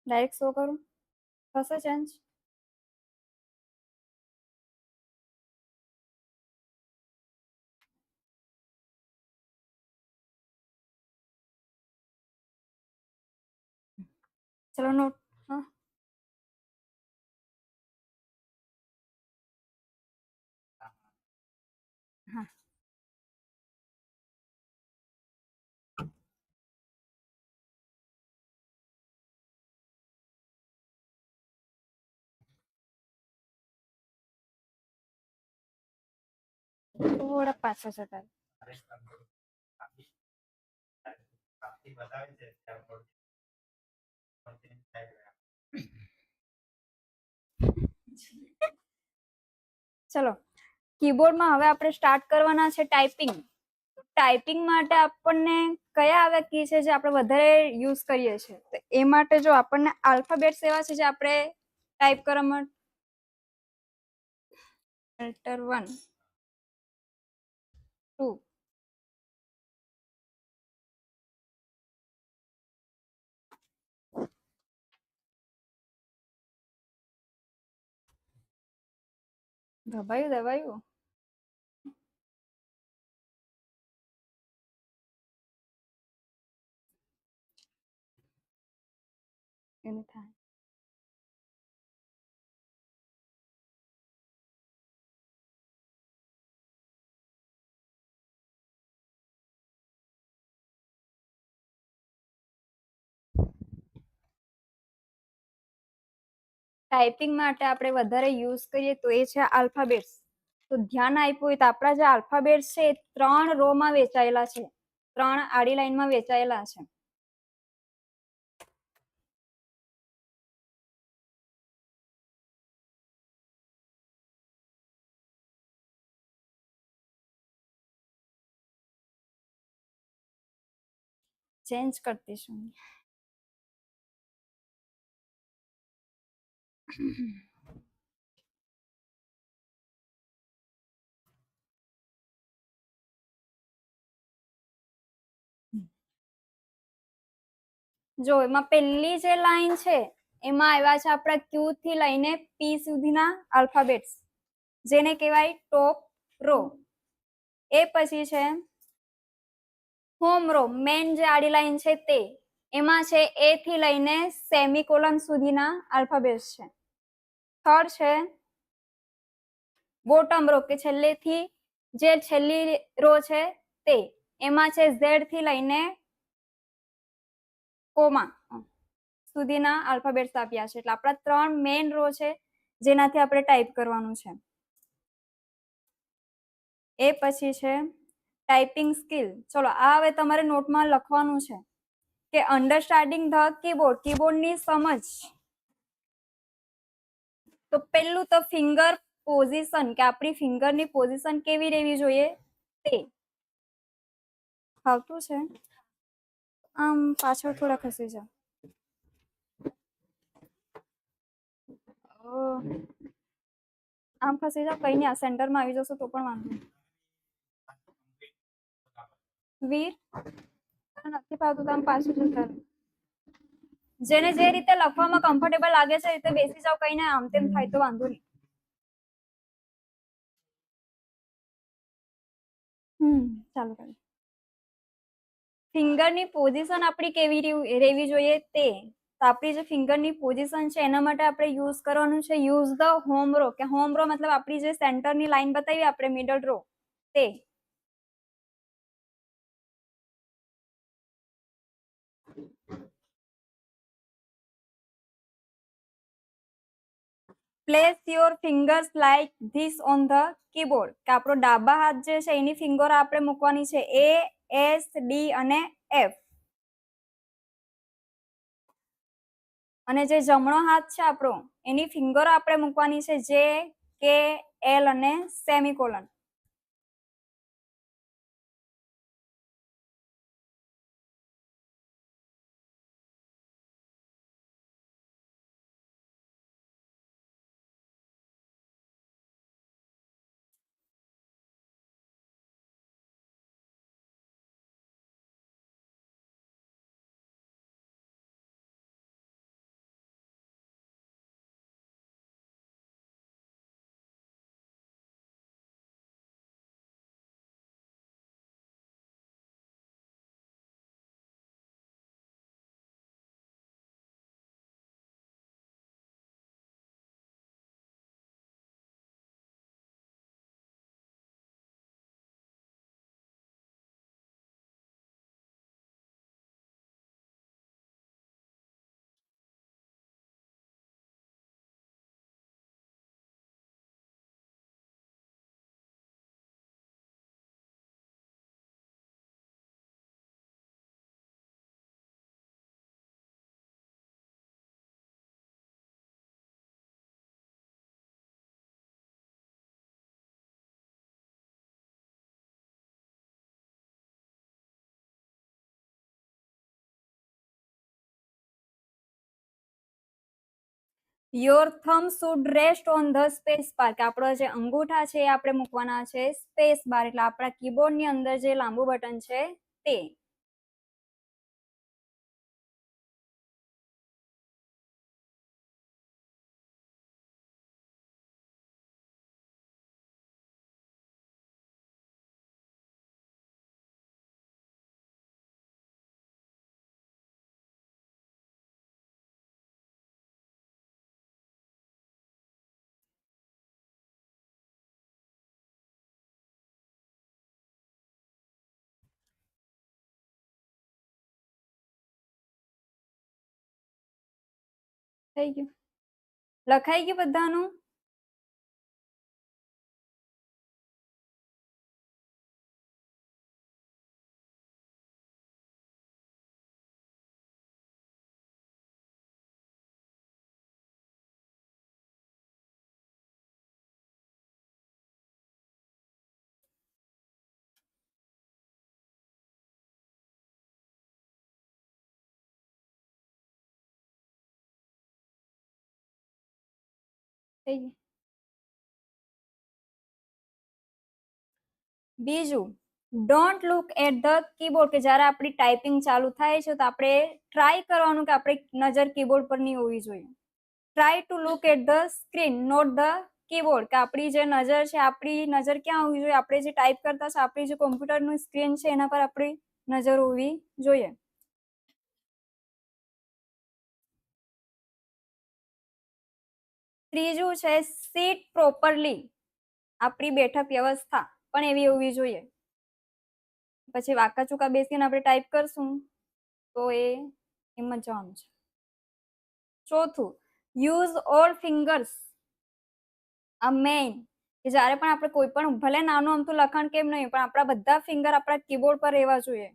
Direct show કરું, થશે change? ચલો નોટ. હા હા થોડા પાછા જતા. ચલો કીબોર્ડમાં હવે આપણે સ્ટાર્ટ કરવાના છે ટાઈપિંગ. ટાઈપિંગ માટે આપણને કયા આવા કી છે જે આપણે વધારે યુઝ કરીએ છીએ? તો એ માટે જો આપણને આલ્ફાબેટ્સ એવા છે જે આપણે ટાઈપ કરવા માટે ફિલ્ટર 1 2 દબાયું એને થાય. ટાઈપિંગ માટે આપણે વધારે યુઝ કરીએ તો એ છે આલ્ફાબેટ્સ. તો ધ્યાન આપ્યું હોય તો આપણા જે આલ્ફાબેટ્સ છે એ 3 રો માં વેચાયેલા છે, 3 આડી લાઈનમાં વેચાયેલા છે. ચેન્જ કરતી છું. જો એમાં પહેલી જે લાઈન છે એમાં આવ્યા છે આપણા ક્યુ થી લઈને પી સુધીના આલ્ફાબેટ્સ, જેને કહેવાય ટોપ રો. એ પછી છે હોમ રો, મેન જે આડી લાઈન છે તે, એમાં છે એ થી લઈને સેમિકોલન સુધીના આલ્ફાબેટ્સ છે. થર્ડ છે બોટમ રો, કે છેલ્લેથી જે છેલ્લી રો છે તે, એમાં છે ઝેડ થી લઈને કોમા સુધીના આલ્ફાબેટ્સ આપ્યા છે. એટલે આપણા 3 મેઇન રો છે જેનાથી આપણે ટાઈપ કરવાનું છે. એ પછી છે ટાઈપિંગ સ્કિલ. ચલો આ હવે તમારે નોટમાં લખવાનું છે કે અન્ડરસ્ટેન્ડિંગ ધ કીબોર્ડ, કીબોર્ડની સમજ. તો પહેલું તો ફિંગર પોઝિશન, કે આપણી ફિંગરની પોઝિશન કેવી રહેવી જોઈએ તે. આવતું છે? આમ પાછળ થોડા ખસી જાઓ. આમ ખસી જાઓ, કઈ નહીં, આ સેન્ટરમાં આવી જશો તો પણ વાંધો નહીં. વીર નથી ફાવતું તો આમ પાછું જતા રહો. જેને જે રીતે લખવામાં કમ્ફર્ટેબલ લાગે છે રીતે બેસી જાવ, કઈ ના, આમ તેમ થાય તો વાંધો નહીં. ચાલુ કરે. ફિંગરની પોઝિશન આપણી કેવી રહેવી જોઈએ તે. તો આપણી જે ફિંગરની પોઝિશન છે એના માટે આપણે યુઝ કરવાનું છે યુઝ ધ હોમ રો, કે હોમ રો મતલબ આપણી જે સેન્ટરની લાઈન બતાવી આપણે મિડલ રો તે. Place your fingers like this on the keyboard, કે આપણો ડાબા હાથ જે છે એની ફિંગર આપણે મૂકવાની છે એ, એસ, ડી અને એફ. અને જે જમણો હાથ છે આપણો એની ફિંગર આપણે મૂકવાની છે જે, કે, એલ અને semicolon. Your થમ should rest on the space bar, કે આપણો જે અંગૂઠા છે એ આપણે મૂકવાના છે સ્પેસ બાર, એટલે આપણા કીબોર્ડ ની અંદર જે લાંબુ બટન છે તે. થઈ ગયું? લખાઈ ગયું બધાનું? થઈ ગયું. બીજું, don't look at the keyboard, કે જ્યારે આપણી ટાઈપિંગ ચાલુ થાય છે તો આપણે ટ્રાય કરવાનું કે આપણે નજર કીબોર્ડ પર નહીં હોવી જોઈએ. Try to look at the screen not the keyboard, કે આપણી જે નજર છે આપણી નજર ક્યાં હોવી જોઈએ, આપણે જે ટાઈપ કરતા છે આપણી જે કોમ્પ્યુટરનું સ્ક્રીન છે એના પર આપણી નજર હોવી જોઈએ. ત્રીજું છે સીટ પ્રોપરલી, આપણી બેઠક વ્યવસ્થા પણ એવી હોવી જોઈએ. પછી વાંકા ચૂકા બેસીને આપણે ટાઈપ કરશું તો એ એમ જ જવાનું છે. ચોથું, યુઝ ઓલ ફિંગર્સ, આ મેઇન, કે જ્યારે પણ આપણે કોઈ પણ ભલે નાનું અમથું લખાણ કેમ નહીં પણ આપણા બધા ફિંગર આપણા કીબોર્ડ પર રહેવા જોઈએ.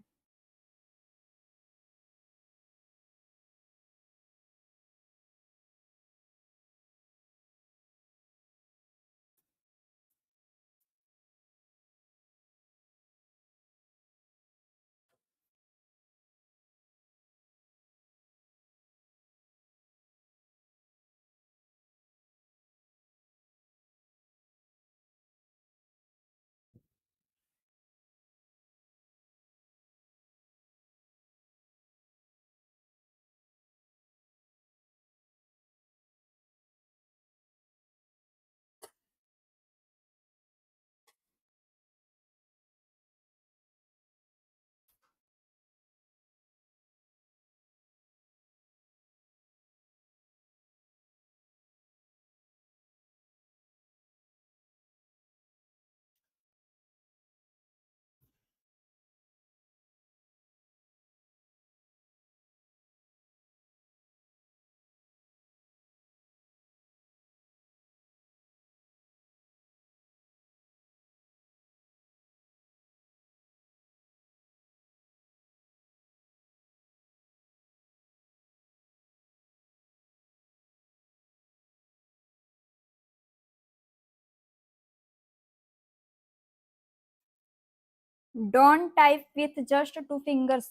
Don't type with just 2 fingers,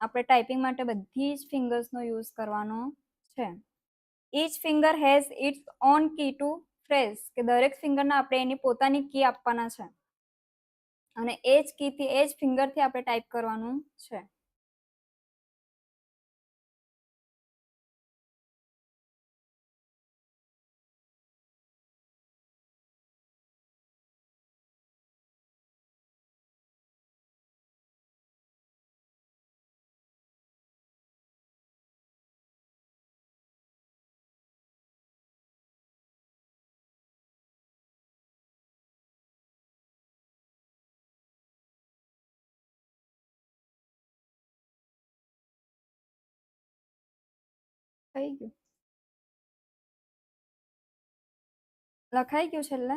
આપણે ટાઈપિંગ માટે બધી જ ફિંગર્સનો યુઝ કરવાનો છે. Each finger has its own key to press, કે દરેક ફિંગરના આપણે એની પોતાની કી આપવાના છે અને એ જ કીથી એ જ ફિંગરથી આપણે ટાઈપ કરવાનું છે. થઈ ગયું? લખાઈ ગયું છેલ્લે?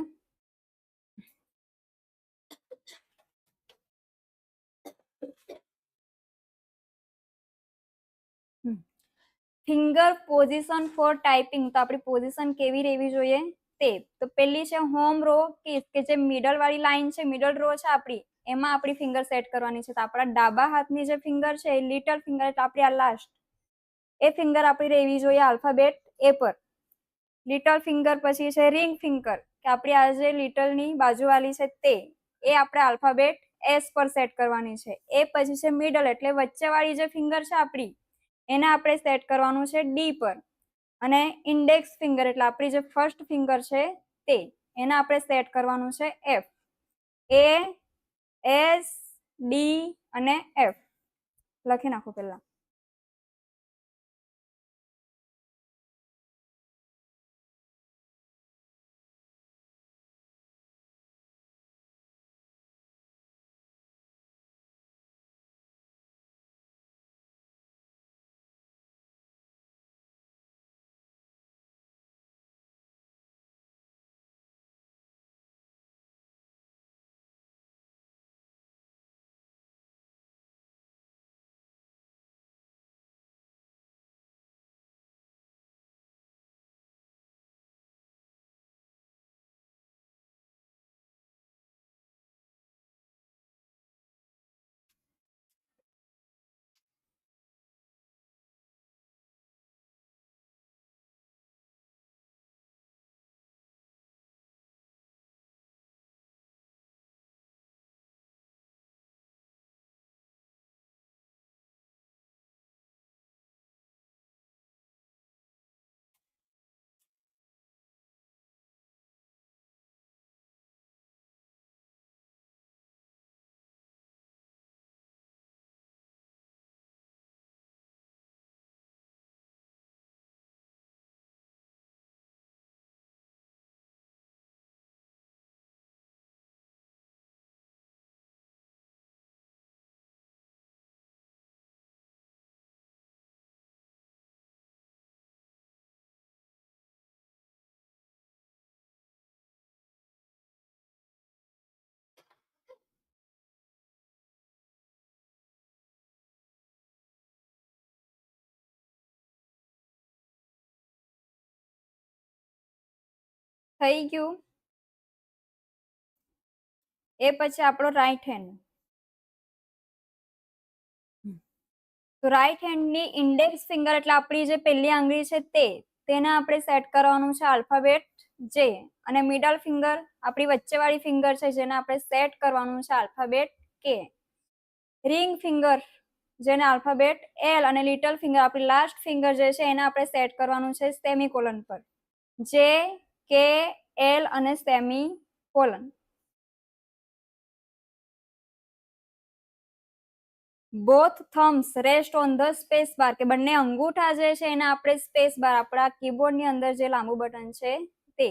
ફિંગર પોઝિશન ફોર ટાઈપિંગ, તો આપણી પોઝિશન કેવી રહેવી જોઈએ તે. તો પેલી છે હોમ રો કીઝ, કે જે મિડલ વાળી લાઈન છે, મિડલ રો છે આપણી, એમાં આપણી ફિંગર સેટ કરવાની છે. તો આપણા ડાબા હાથની જે ફિંગર છે એ લિટલ ફિંગર, એટલે આપણી આ લાસ્ટ એ ફિંગર આપણી રહેવી જોઈએ આલ્ફાબેટ એ પર. લિટલ ફિંગર પછી છે રિંગ ફિંગર, કે આપણી આ જે લિટલની બાજુવાળી છે તે, એ આપણે આલ્ફાબેટ એસ પર સેટ કરવાની છે. એ પછી છે મિડલ એટલે વચ્ચેવાળી જે ફિંગર છે આપણી, એને આપણે સેટ કરવાનું છે ડી પર. અને ઇન્ડેક્સ ફિંગર એટલે આપણી જે ફર્સ્ટ ફિંગર છે તે, એને આપણે સેટ કરવાનું છે એફ. એ, એસ, ડી અને એફ લખી નાખો પહેલા. થઈ ગયું. એ પછી આપણો રાઈટ હેન્ડ. તો રાઈટ હેન્ડની ઇન્ડેક્સ ફિંગર એટલે આપણી જે પહેલી આંગળી છે તેને આપણે સેટ કરવાનું છે આલ્ફાબેટ જે. અને મિડલ ફિંગર આપણી વચ્ચેવાળી ફિંગર છે જેને આપણે સેટ કરવાનું છે આલ્ફાબેટ કે. રિંગ ફિંગર જેને આલ્ફાબેટ એલ, અને લિટલ ફિંગર આપણી લાસ્ટ ફિંગર જે છે એને આપણે સેટ કરવાનું છે સેમીકોલન પર. જે, કે, એલ અને semicolon. Both Thums rest on the space bar, કે બંને અંગૂઠા જે છે એને આપણે સ્પેસ બાર, આપણા કીબોર્ડની અંદર જે લાંબુ બટન છે તે.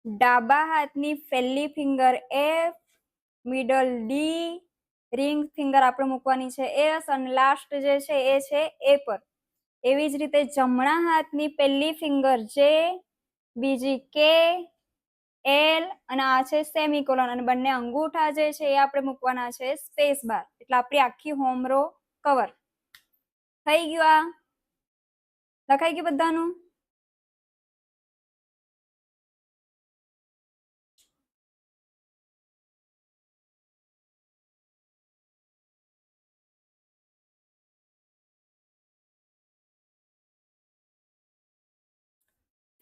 ડાબા હાથની પહેલી finger F, middle D, ring finger આપણે મૂકવાની છે એસ, અને લાસ્ટ જે છે એ છે એ પર. એવી જ રીતે જમણા હાથની પહેલી ફિંગર જે, બીજી કે, એલ, અને આ છે સેમીકોલન, અને બંને અંગૂઠા જે છે એ આપણે મૂકવાના છે સ્પેસ બાર, એટલે આપણી આખી હોમ રો કવર થઈ ગયું. આ લખાઈ ગયું બધાનું.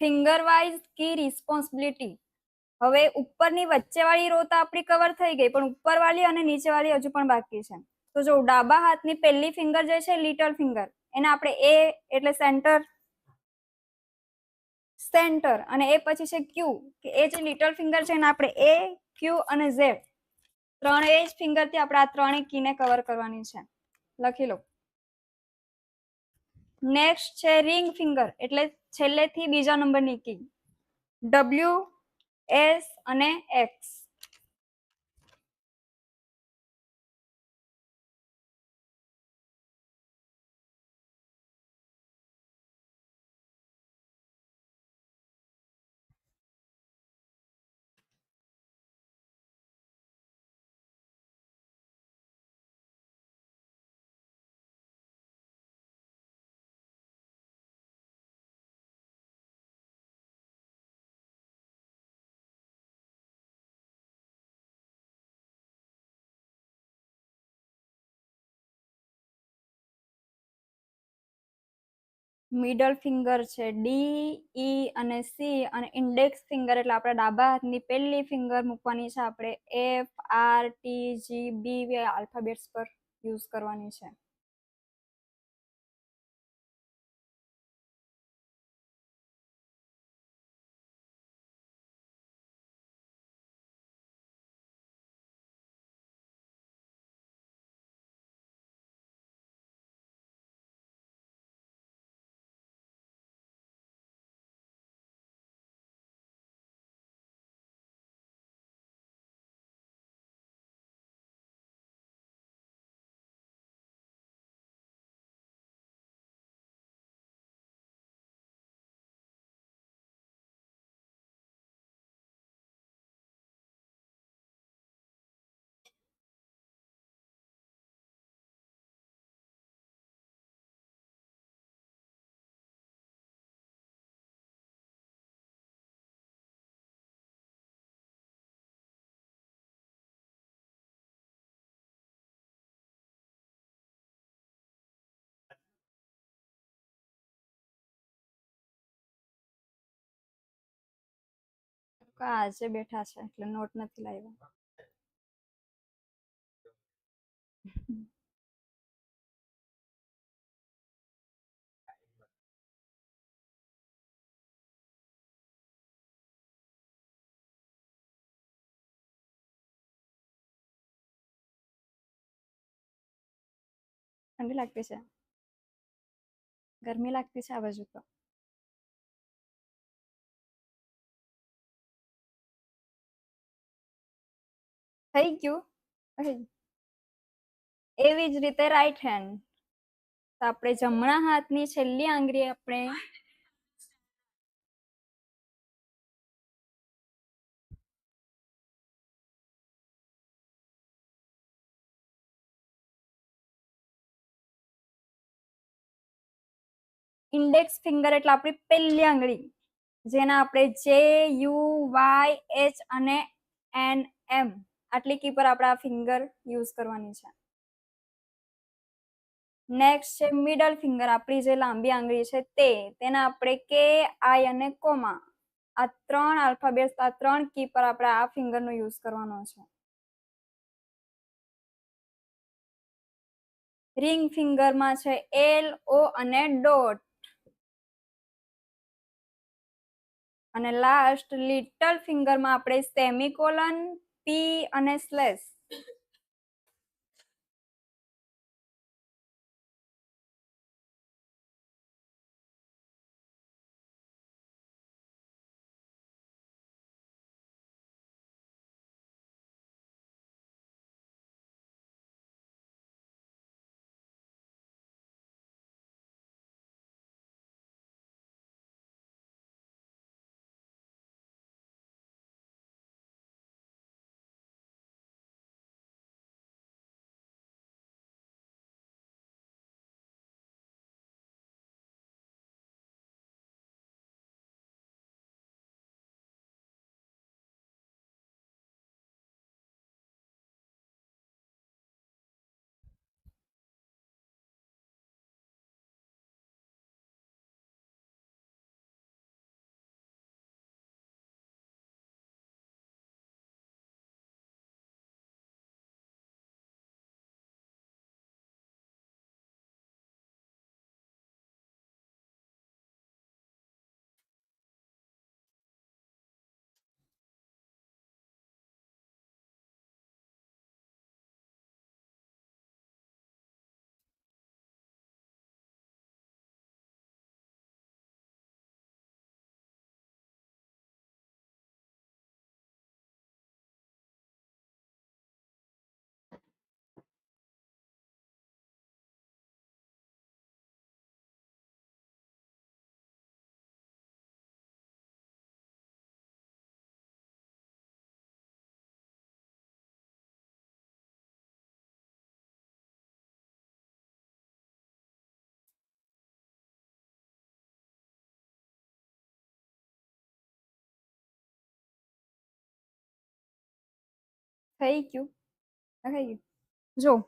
ફિંગર વાઇઝ કી રિસ્પોન્સિબિલિટી. હવે ઉપરની વચ્ચેવાળી રો તો આપણી કવર થઈ ગઈ, પણ ઉપરવાળી અને નીચેવાળી હજુ પણ બાકી છે. તો જો ડાબા હાથની પહેલી ફિંગર જે છે લિટલ ફિંગર, એને આપણે એ એટલે સેન્ટર, અને એ પછી છે ક્યુ, કે એ જે લિટલ ફિંગર છે એને આપણે એ, ક્યુ અને ઝેડ ત્રણેય જ ફિંગર થી આપણે આ ત્રણેય કી ને કવર કરવાની છે. લખી લો. નેક્સ્ટ છે રિંગ ફિંગર, એટલે છેલ્લેથી બીજા નંબરની કી. W, S અને X. મિડલ ફિંગર છે D, E અને C, અને ઇન્ડેક્સ ફિંગર એટલે આપણે ડાબા હાથની પહેલી ફિંગર મૂકવાની છે આપણે F, R, T, G, B alphabets પર યુઝ કરવાની છે. આજે બેઠા છે એટલે નોટ નથી લાવ્યા. ઠંડી લાગતી છે, ગરમી લાગતી છે આ બાજુ તો. થઈ ગયું. એવી જ રીતે રાઈટ હેન્ડ, તો આપણે જમણા હાથની છેલ્લી આંગળી આપણે ઇન્ડેક્સ ફિંગર એટલે આપણી પહેલી આંગળી, જેના આપણે J, U, Y, H અને N, M આટલી કી પર આપણે આ ફિંગર યુઝ કરવાની છે. નેક્સ્ટ છે મિડલ ફિંગર, આપણી જે લાંબી આંગળી છે તેના આપણે K, I અને કોમા આ ત્રણ આલ્ફાબેટ્સ, આ ત્રણ કી પર આપણે આ ફિંગરનો યુઝ કરવાનો છે. રિંગ ફિંગરમાં છે L, O અને ડોટ, અને લાસ્ટ લિટલ ફિંગરમાં આપણે સેમિકોલન, P અને સ્લેશ. થઈ ગયું થઈ ગયું જો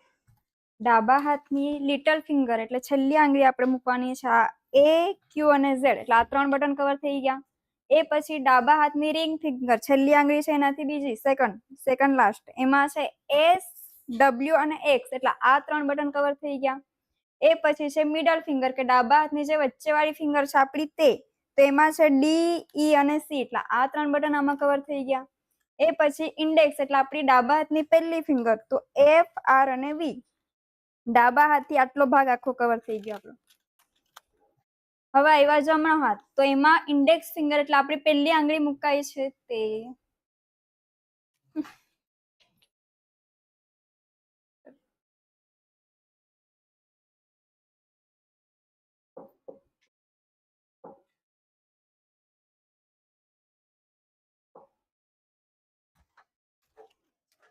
ડાબા હાથની લિટલ ફિંગર એટલે છેલ્લી આંગળી આપણે મૂકવાની છે આ એ ક્યુ અને ઝેડ એટલે આ 3 બટન કવર થઈ ગયા એ પછી ડાબા હાથની રિંગ ફિંગર છેલ્લી આંગળી છે એનાથી બીજી સેકન્ડ લાસ્ટ એમાં છે એસ ડબલ્યુ અને એક્સ એટલે આ 3 બટન કવર થઈ ગયા એ પછી છે મિડલ ફિંગર કે ડાબા હાથની જે વચ્ચેવાળી ફિંગર છે આપણી તે તો એમાં છે ડી ઈ અને સી એટલે આ 3 બટન આમાં કવર થઈ ગયા એ પછી ઇન્ડેક્સ એટલે આપણી ડાબા હાથની પહેલી ફિંગર તો એફ આર અને વી ડાબા હાથથી આટલો ભાગ આખો કવર થઈ ગયો આપણો હવે આવ્યા જમણો હાથ તો એમાં ઇન્ડેક્સ ફિંગર એટલે આપણી પહેલી આંગળી મુકાઈ છે તે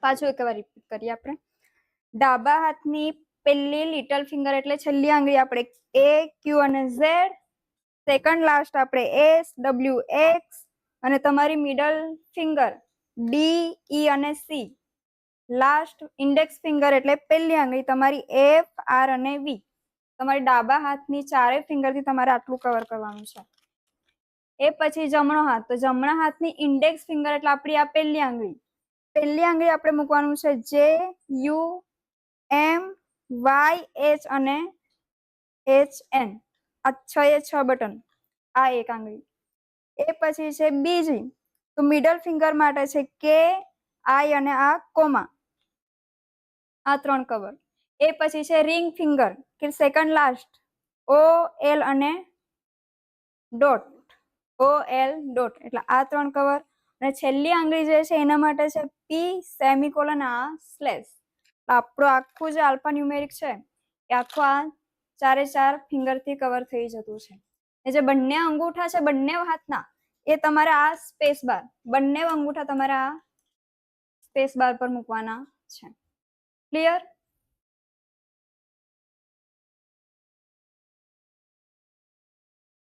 પાછું એકવાર રિપીટ કરીએ આપણે ડાબા હાથની પહેલી લિટલ ફિંગર એટલે છેલ્લી આંગળી આપણે એ ક્યુ અને ઝેડ સેકન્ડ લાસ્ટ આપણે એસ ડબલ્યુ એક્સ અને તમારી મિડલ ફિંગર ડી ઈ અને સી લાસ્ટ ઇન્ડેક્સ ફિંગર એટલે પહેલી આંગળી તમારી એફ આર અને વી તમારી ડાબા હાથની ચારે ફિંગરથી તમારે આટલું કવર કરવાનું છે એ પછી જમણો હાથ તો જમણા હાથની ઇન્ડેક્સ ફિંગર એટલે આપણી આ પહેલી આંગળી આપણે મૂકવાનું છે જે યુ એમ વાય એચ અને એચ એન આ 6 બટન આ એક આંગળી એ પછી છે બીજી તો મિડલ ફિંગર માટે છે કે આઈ અને આ કોમા આ 3 કવર એ પછી છે રિંગ ફિંગર કે સેકન્ડ લાસ્ટ ઓ એલ અને ડોટ એટલે આ 3 કવર અને છેલ્લી આંગળી જે છે એના માટે છે પી સેમિકોલન આ સ્લેશ આપણો આખું જે આલ્ફા ન્યુમેરિક છે એ આખો આ 4 ફિંગરથી કવર થઈ જતું છે એ જે બંને અંગૂઠા છે બંને હાથના એ તમારે આ સ્પેસ બાર બંને અંગૂઠા તમારે આ સ્પેસ બાર પર મૂકવાના છે ક્લિયર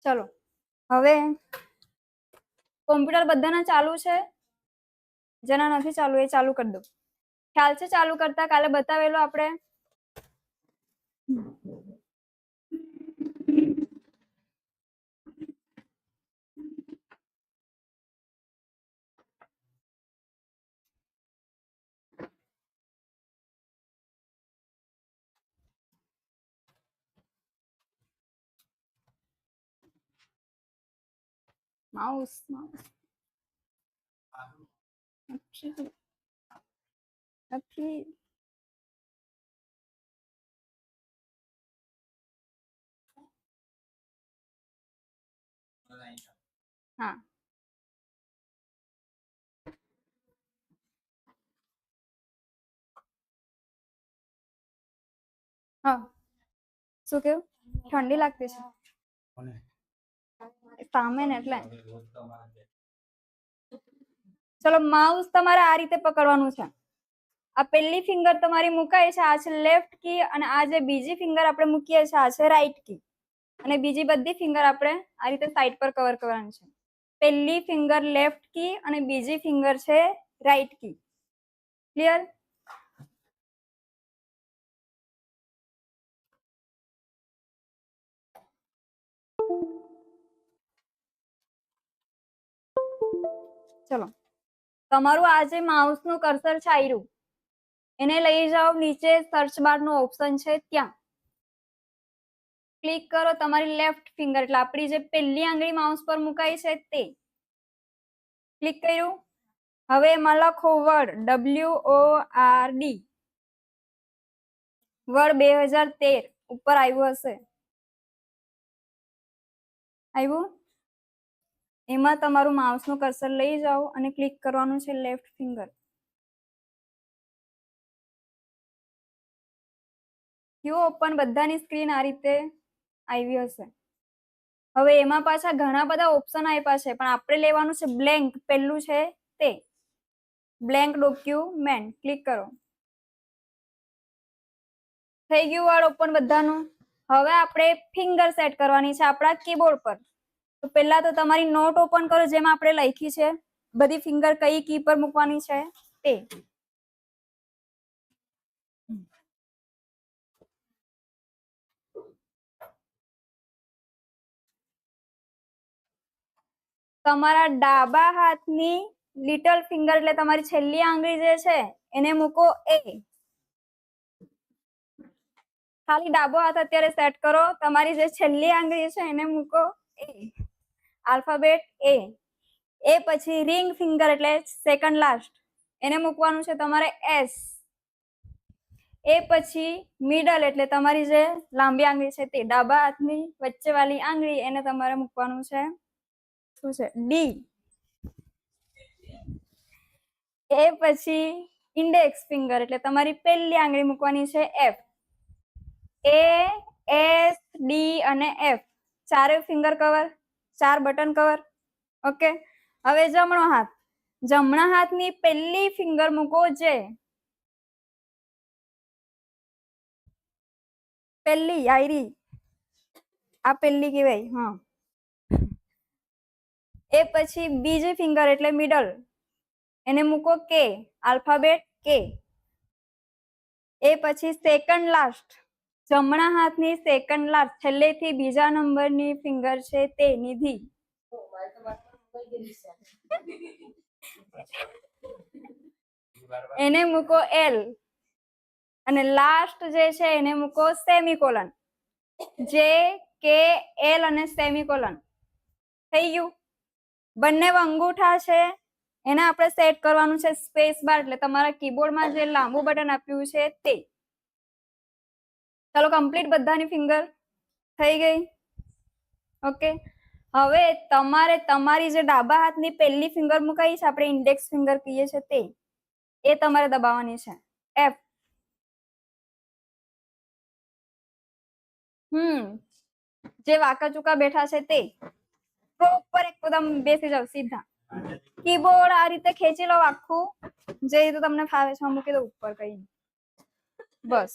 ચલો હવે કોમ્પ્યુટર બધાના ચાલુ છે જેના નથી ચાલુ એ ચાલુ કરી દો ખ્યાલ છે ચાલુ કરતા કાલે બતાવેલો આપણે માઉસ નથી હા હા શું કેવું ઠંડી લાગતી છે સામે ને એટલે ચલો માઉસ તમારે આ રીતે પકડવાનું છે આ પહેલી ફિંગર તમારી મુકાય છે આ છે લેફ્ટ કી અને આ જે બીજી ફિંગર આપણે મૂકીએ છીએ આ છે રાઈટ કી અને બીજી બધી ફિંગર આપણે આ રીતે સાઈડ પર કવર કરવાની છે પહેલી ફિંગર લેફ્ટ કી અને બીજી ફિંગર છે રાઈટ કી ક્લિયર ચલો તમારું આ જે માઉસનું કર્સર છે આયરું એને લઈ જાઓ નીચે સર્ચ બાર નો ઓપ્શન છે ત્યાં ક્લિક કરો તમારી લેફ્ટ ફિંગર એટલે આપણી જે પહેલી આંગળી માઉસ પર મુકાઈ છે તે ક્લિક કર્યું હવે એમાં લખો વર્ડ WORD વર્ડ 2013 ઉપર આવ્યું હશે આવ્યું એમાં તમારું માઉસનું કર્સર લઈ જાઓ અને ક્લિક કરવાનું છે લેફ્ટ ફિંગર ક્યુ ઓપન બધાની સ્ક્રીન આ રીતે આવી હશે હવે એમાં પાછા ઘણા બધા ઓપ્શન આપ્યા છે પણ આપણે લેવાનું છે બ્લેન્ક પહેલું છે તે બ્લેન્ક ડોક્યુમેન્ટ ક્લિક કરો થઈ ગયું વર્ડ ઓપન બધાનું હવે આપણે ફિંગર સેટ કરવાની છે આપણા કીબોર્ડ પર તો પહેલા તો તમારી નોટ ઓપન કરો જેમાં આપણે લખી છે બધી ફિંગર કઈ કી પર મૂકવાની છે તે તમારા ડાબા હાથની લિટલ ફિંગર એટલે તમારી છેલ્લી આંગળી જે છે એને મૂકો એ. ખાલી ડાબો હાથ અત્યારે સેટ કરો, તમારી જે છેલ્લી આંગળી છે એને મૂકો એ. આલ્ફાબેટ એ. એ પછી રિંગ ફિંગર એટલે સેકન્ડ લાસ્ટ એને મૂકવાનું છે તમારે એસ. એ પછી મિડલ એટલે તમારી જે લાંબી આંગળી છે તે ડાબા હાથની વચ્ચે વાળી આંગળી એને તમારે મૂકવાનું છે શું છે ડી. એ પછી ઇન્ડેક્સ ફિંગર એટલે તમારી પહેલી આંગળી મૂકવાની છે એફ. એ એસ ડી અને એફ ચારે finger cover, 4 button cover. Okay, હવે જમણો હાથ, જમણા હાથની પહેલી ફિંગર મૂકો જે. પહેલી આયરી આ પહેલી કહેવાય. હા, એ પછી બીજી ફિંગર એટલે મિડલ એને મૂકો કે, આલ્ફાબેટ કે. એ પછી સેકન્ડ લાસ્ટ, જમણા હાથની સેકન્ડ લાસ્ટ છેલ્લેથી બીજા નંબરની ફિંગર છે તે નિધિ. એને મૂકો એલ અને લાસ્ટ જે છે એને મૂકો સેમિકોલન. જે કે એલ અને સેમિકોલન થઈ ગયું. બંને અંગૂઠા છે એને આપણે સેટ કરવાનું છે સ્પેસ બાર એટલે તમારા કીબોર્ડમાં જે લાંબુ બટન આપ્યું છે તે. ચાલો કમ્પ્લીટ બધાની ફિંગર થઈ ગઈ. ઓકે, હવે તમારે તમારી જે ડાબા હાથની પહેલી ફિંગર મુકાઈ છે આપણે ઇન્ડેક્સ ફિંગર કહીએ છીએ તે, એ તમારે દબાવવાની છે એફ. જે વાંકા ચૂકા બેઠા છે તે પ્રોપર એકદમ બેસી જાવ સીધા. કીબોર્ડ આ રીતે ખેંચી લો આખું, જે રીતે તમને ફાવે છે મૂકી દો ઉપર કઈ. બસ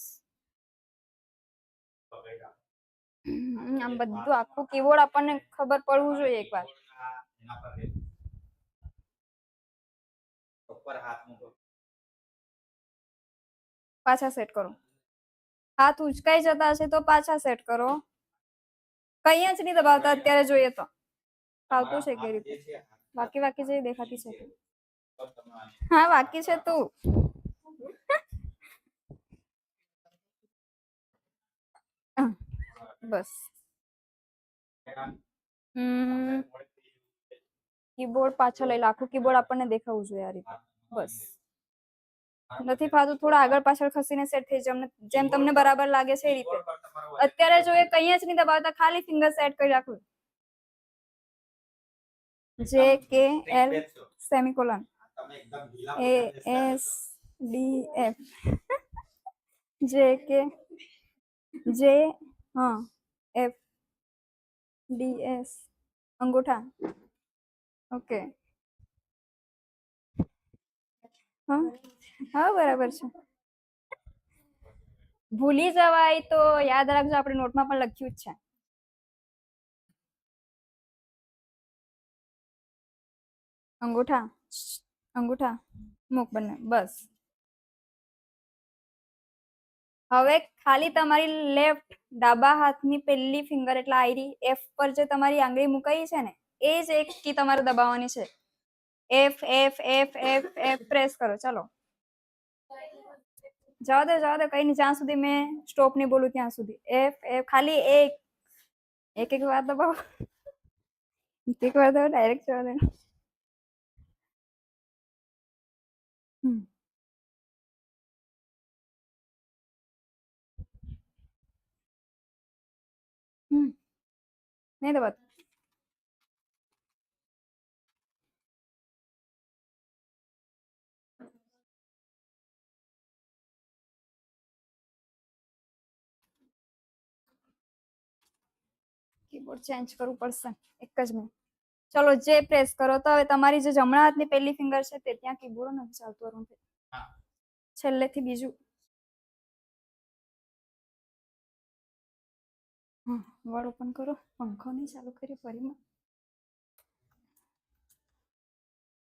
આમ બધું આખું કીબોર્ડ આપણને ખબર પડવું જોઈએ એકવાર. પાછા સેટ કરો. હાથ ઉચકાઈ જતા હશે તો પાછા સેટ કરો. કઈ જ નહીં દબાવતા અત્યારે જોઈએ તો ફાવતું છે કઈ રીતે. બાકી બાકી જે દેખાતી છે હા બાકી છે તું. બસ કીબોર્ડ પાછળ લઈ લો, આખું કીબોર્ડ આપણને દેખાવું જોઈએ આ રીતે. બસ નથી ફાવતું થોડા આગળ પાછળ ખસીને સેટ થઈ જાય જેમ તમને બરાબર લાગે છે એ રીતે. અત્યારે જોઈએ કઈ જ નહીં દબાવતા, ખાલી ફિંગર સેટ કરી રાખવું. જે કે એલ સેમિકોલન એ એસ ડી એફ જે કે જે હા એફ ડી એસ અંગૂઠા. ઓકે હા બરાબર છે. ભૂલી જવાય તો યાદ રાખજો, આપણે નોટમાં પણ લખ્યું જ છે. અંગૂઠા અંગૂઠા મૂક બંને. બસ હવે ખાલી તમારી લેફ્ટ ડાબા હાથની પહેલી ફિંગર એટલે આયરી એફ પર જે તમારી આંગળી મુકાઈ છે ને એ જ એક કી તમારે દબાવવાની છે. F F F F F press કરો. ચાલો જવા દે કઈ નહીં, જ્યાં સુધી મેં સ્ટોપ નહીં બોલું ત્યાં સુધી. એફ એફ ખાલી એક એક વાર દબાવો, એક વાર દબાવો ડાયરેક્ટ જવા દે. નહીં દબાતું. કીબોર્ડ ચેન્જ કરવું પડશે એક જ મિનિટ. ચલો જે પ્રેસ કરો તો હવે તમારી જે જમણા હાથની પહેલી ફિંગર છે તે ત્યાં કીબોર્ડ નથી ચાલતું. છેલ્લેથી બીજું વર્ડ ઓપન કરો. પંખો નહીં ચાલુ કરી ફરીમાં.